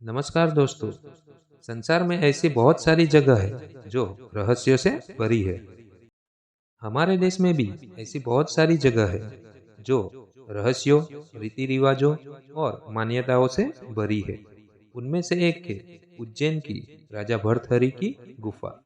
नमस्कार दोस्तों। संसार में ऐसी बहुत सारी जगह है जो रहस्यों से भरी है। हमारे देश में भी ऐसी बहुत सारी जगह है जो रहस्यों, रीति रिवाजों और मान्यताओं से भरी है। उनमें से एक है उज्जैन की राजा भर्तहरि की गुफा।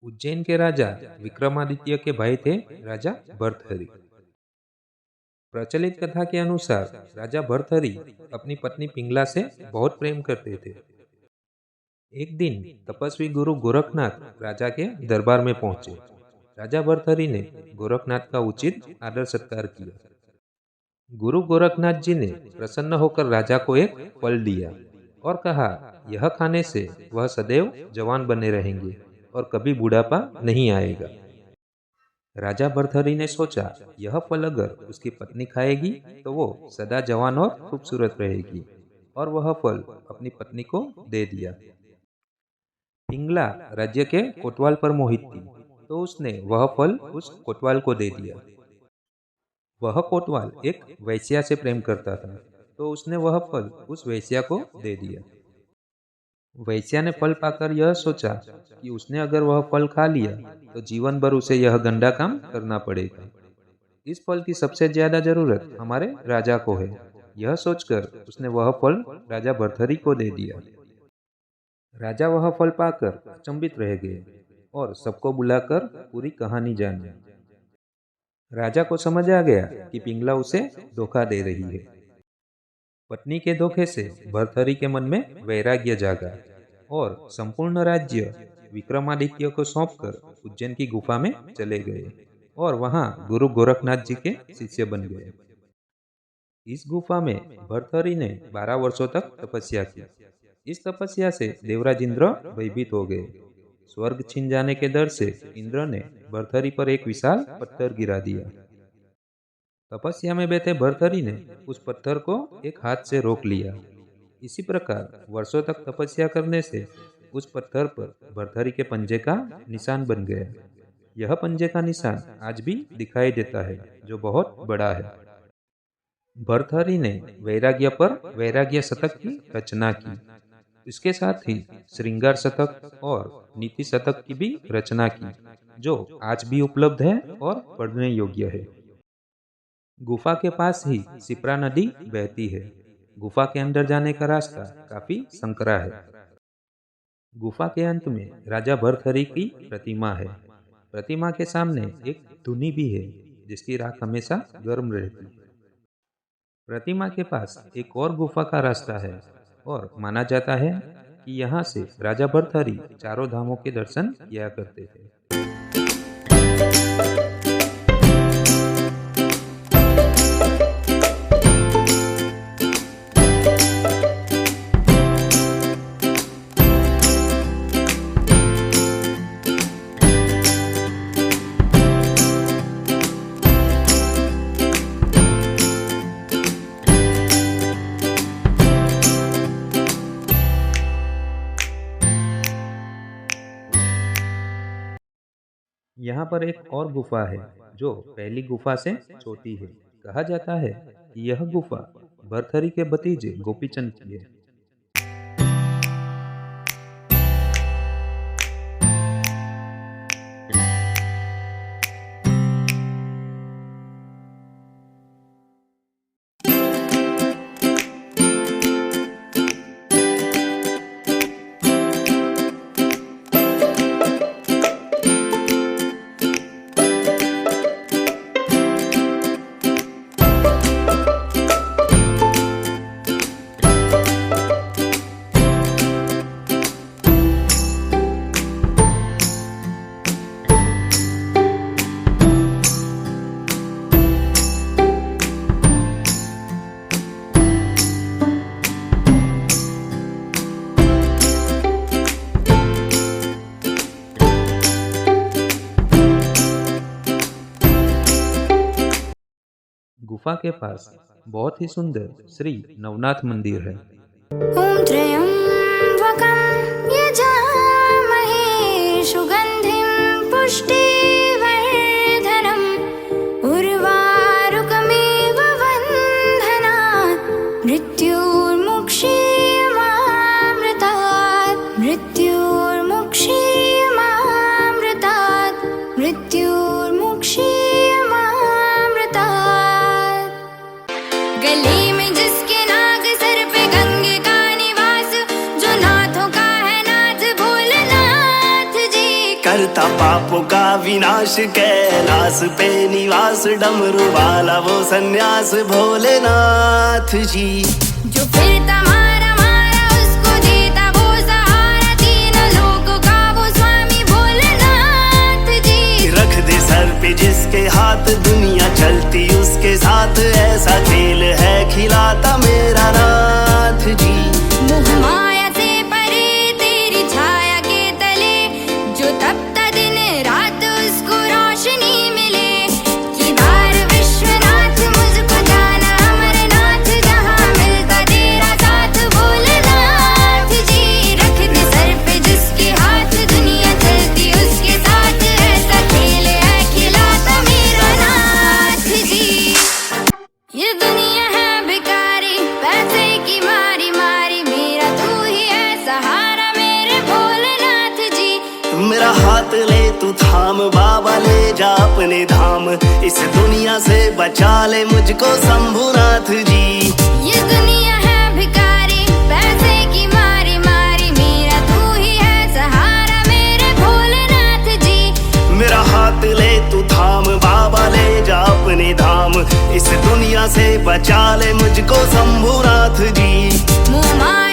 उज्जैन के राजा विक्रमादित्य के भाई थे राजा भर्तहरि। प्रचलित कथा के अनुसार राजा भर्तहरि अपनी पत्नी पिंगला से बहुत प्रेम करते थे। एक दिन तपस्वी गुरु गोरखनाथ राजा के दरबार में पहुंचे। राजा भर्तहरि ने गोरखनाथ का उचित आदर सत्कार किया। गुरु गोरखनाथ जी ने प्रसन्न होकर राजा को एक फल दिया और कहा, यह खाने से वह सदैव जवान बने रहेंगे और कभी बुढ़ापा नहीं आएगा। राजा भर्तहरि ने सोचा, यह फल अगर उसकी पत्नी खाएगी तो वो सदा जवान और खूबसूरत रहेगी, और वह फल अपनी पत्नी को दे दिया। पिंगला राज्य के कोतवाल पर मोहित थी, तो उसने वह फल उस कोतवाल को दे दिया। वह कोतवाल एक वैश्या से प्रेम करता था, तो उसने वह फल उस वैश्या को दे दिया। वैश्या ने फल पाकर यह सोचा कि उसने अगर वह फल खा लिया तो जीवन भर उसे यह गंदा काम करना पड़ेगा। इस फल की सबसे ज्यादा जरूरत हमारे राजा को है। यह सोचकर उसने वह फल राजा भर्तहरि को दे दिया। राजा वह फल पाकर अचंभित रह गए और सबको बुलाकर पूरी कहानी जानी। राजा को समझ आ गया कि पिंगला उसे धोखा दे रही है। पत्नी के धोखे से भर्तहरि के मन में वैराग्य जागा और संपूर्ण राज्य विक्रमादित्य को सौंपकर उज्जैन की गुफा में चले गए और वहां गुरु गोरखनाथ जी के शिष्य बन गए। इस गुफा में भर्तहरि ने 12 वर्षों तक तपस्या की। इस तपस्या से देवराज इंद्र भयभीत हो गए। स्वर्ग छिन जाने के डर से इंद्र ने भर्तहरि पर एक विशाल पत्थर गिरा दिया। तपस्या में बैठे भर्तहरि ने उस पत्थर को एक हाथ से रोक लिया। इसी प्रकार वर्षों तक तपस्या करने से उस पत्थर पर भर्तहरि के पंजे का निशान बन गया। यह पंजे का निशान आज भी दिखाई देता है, जो बहुत बड़ा है। भर्तहरि ने वैराग्य पर वैराग्य शतक की रचना की। इसके साथ ही श्रृंगार शतक और नीति शतक की भी रचना की, जो आज भी उपलब्ध है और पढ़ने योग्य है। गुफा के पास ही सिप्रा नदी बहती है। गुफा के अंदर जाने का रास्ता काफी संकरा है। गुफा के अंत में राजा भर्तहरि की प्रतिमा है। प्रतिमा के सामने एक धुनी भी है, जिसकी राख हमेशा गर्म रहती है। प्रतिमा के पास एक और गुफा का रास्ता है और माना जाता है कि यहाँ से राजा भर्तहरि चारों धामों के दर्शन किया करते थे। यहाँ पर एक और गुफा है जो पहली गुफा से छोटी है। कहा जाता है कि यह गुफा भर्तहरि के भतीजे गोपीचंद की है। गुफा के पास बहुत ही सुंदर श्री नवनाथ मंदिर है। ॐ त्र्यम्बकं यजामहे सुगन्धिं पुष्टिवर्धनम् उर्वारुकमिव बन्धनात् मृत्युर्मुक्षीयमामृतात् गली में जिसके नाग सर पे गंगे का निवास, जो नाथों का है नाथ भोलेनाथ जी। करता पापों का विनाश कैलाश पे निवास, डमरू वाला वो सन्यास भोलेनाथ जी। जो फिरता मारा मारा उसको देता वो सहारा, तीनों लोगों का वो स्वामी भोलेनाथ जी। रख दे सर पे जिसके हाथ, दुनिया चलती उसके साथ, ऐसा खेल है खिलाता मेरा नाथ जी। मोह माया से परे तेरी छाया के तले, जो तपता दिन रात उसको रोशनी मिले। केदार विश्वनाथ मुझको जाना अमरनाथ, जहाँ मिलता तेरा साथ भोलेनाथ जी। रख दे सर पे जिसके हाथ, दुनिया चलती उसके साथ, ऐसा खेल है खिलाता मेरा नाथ जी। ये दुनिया है भिखारी पैसे की मारी मारी, मेरा तू ही है सहारा मेरे भोलेनाथ जी। मेरा हाथ ले तू थाम बाबा, ले जा अपने धाम, इस दुनिया से बचा ले मुझको शंभुनाथ जी। ये दुनिया है भिखारी पैसे की मारी मारी, मेरा तू ही है सहारा मेरे भोलेनाथ जी। मेरा हाथ ले तू थाम बाबा, ले जा अपने धाम, इस दुनिया से बचा ले मुझको शंभुनाथ जी। मुँह मार